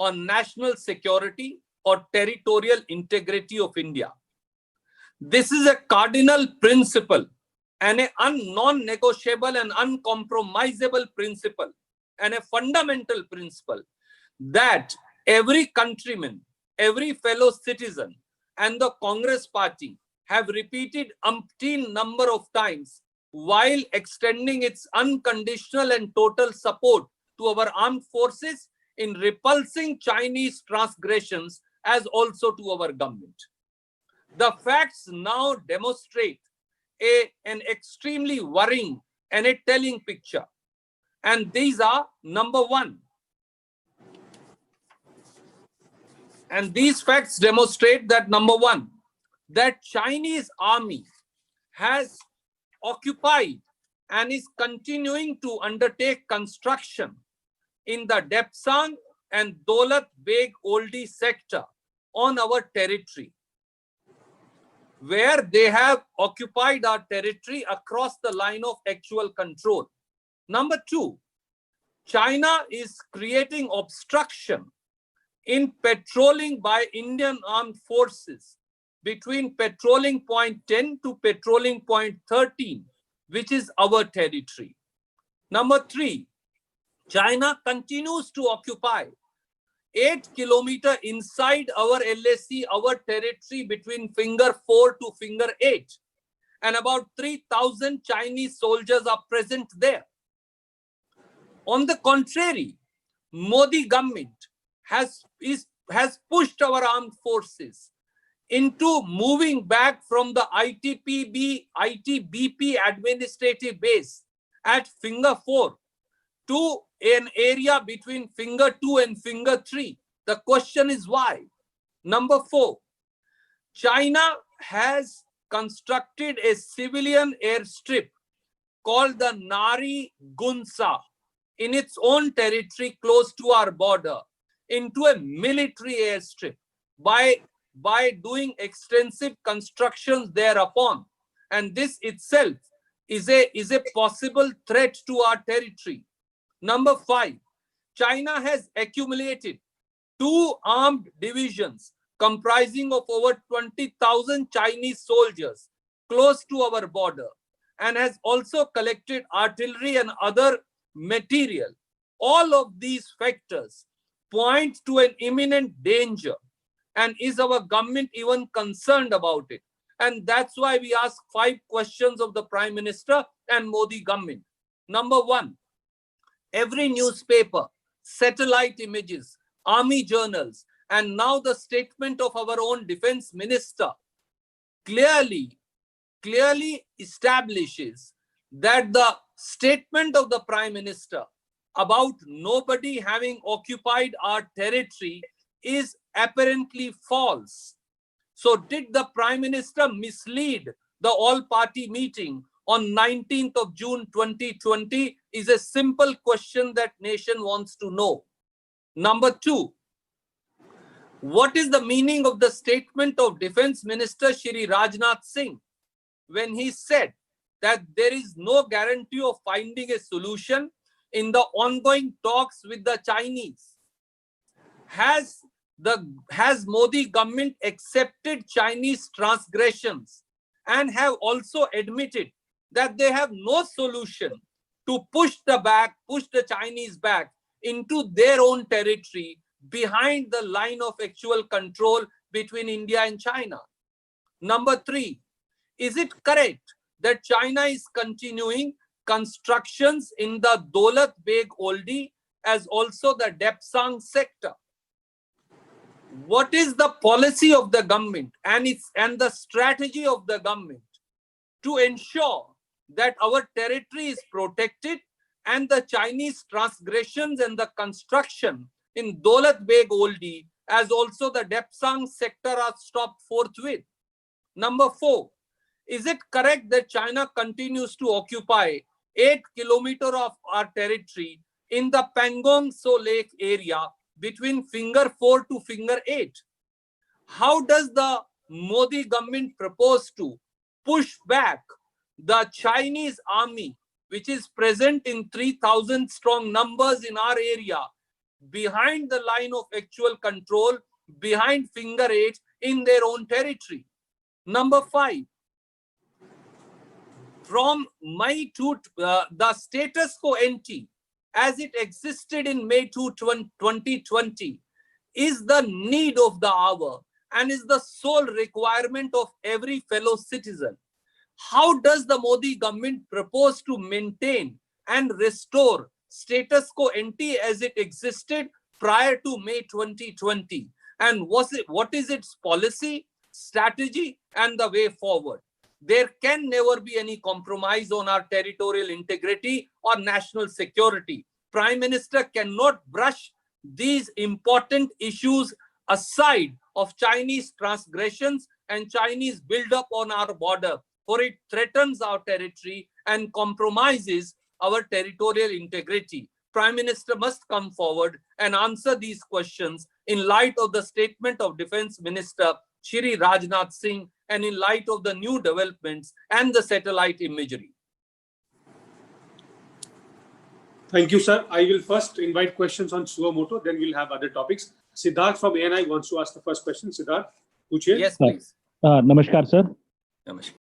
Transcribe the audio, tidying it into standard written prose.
on national security or territorial integrity of India. This is a cardinal principle and a non-negotiable and uncompromisable principle and a fundamental principle that every countryman, every fellow citizen and the Congress party have repeated umpteen number of times while extending its unconditional and total support to our armed forces in repulsing Chinese transgressions as also to our government. The facts now demonstrate an extremely worrying and a telling picture. And these are number one. And these facts demonstrate that number one, that Chinese army has occupied and is continuing to undertake construction in the Depsang and Daulat Beg Oldi sector on our territory, where they have occupied our territory across the line of actual control. Number two, China is creating obstruction in patrolling by Indian armed forces between patrolling point 10 to patrolling point 13, which is our territory. Number three, China continues to occupy 8 kilometers inside our LAC, our territory between finger 4 to finger 8. And about 3,000 Chinese soldiers are present there. On the contrary, Modi government has pushed our armed forces into moving back from the ITBP administrative base at finger 4 to an area between finger 2 and finger 3. The question is why? Number 4, China has constructed a civilian airstrip called the Nari Gunsa in its own territory close to our border into a military airstrip by doing extensive constructions thereupon. And this itself is a possible threat to our territory. Number 5, China has accumulated 2 armed divisions comprising of over 20,000 Chinese soldiers close to our border and has also collected artillery and other material. All of these factors point to an imminent danger, and is our government even concerned about it? And that's why we ask 5 questions of the Prime Minister and Modi government. Number 1, every newspaper, satellite images, army journals, and now the statement of our own defense minister clearly establishes that the statement of the Prime Minister about nobody having occupied our territory is apparently false. So did the Prime Minister mislead the all-party meeting on 19th of June 2020 is a simple question that nation wants to know. Number 2, what is the meaning of the statement of Defense Minister Shri Rajnath Singh when he said that there is no guarantee of finding a solution in the ongoing talks with the Chinese? Has Modi government accepted Chinese transgressions and have also admitted that they have no solution to push the Chinese back into their own territory behind the line of actual control between India and China? Number 3, is it correct that China is continuing constructions in the Daulat Beg Oldi as also the Depsang sector? What is the policy of the government and the strategy of the government to ensure that our territory is protected and the Chinese transgressions and the construction in Daulat Beg Oldi as also the Depsang sector are stopped forthwith? Number 4, is it correct that China continues to occupy 8 kilometers of our territory in the Pangong Tso Lake area between finger 4 to finger 8? How does the Modi government propose to push back the Chinese army, which is present in 3,000 strong numbers in our area, behind the line of actual control, behind finger eight in their own territory. Number 5, from May to the status quo ante as it existed in May 2020 is the need of the hour and is the sole requirement of every fellow citizen. How does the Modi government propose to maintain and restore status quo ante as it existed prior to May 2020? And what is its policy, strategy, and the way forward? There can never be any compromise on our territorial integrity or national security. Prime Minister cannot brush these important issues aside of Chinese transgressions and Chinese build-up on our border, for it threatens our territory and compromises our territorial integrity. Prime Minister must come forward and answer these questions in light of the statement of Defense Minister Shri Rajnath Singh and in light of the new developments and the satellite imagery. Thank you, sir. I will first invite questions on suo motu, then we'll have other topics. Siddharth from ANI wants to ask the first question. Siddharth, पूछिए. Yes, please. Namaskar, sir. Namaskar.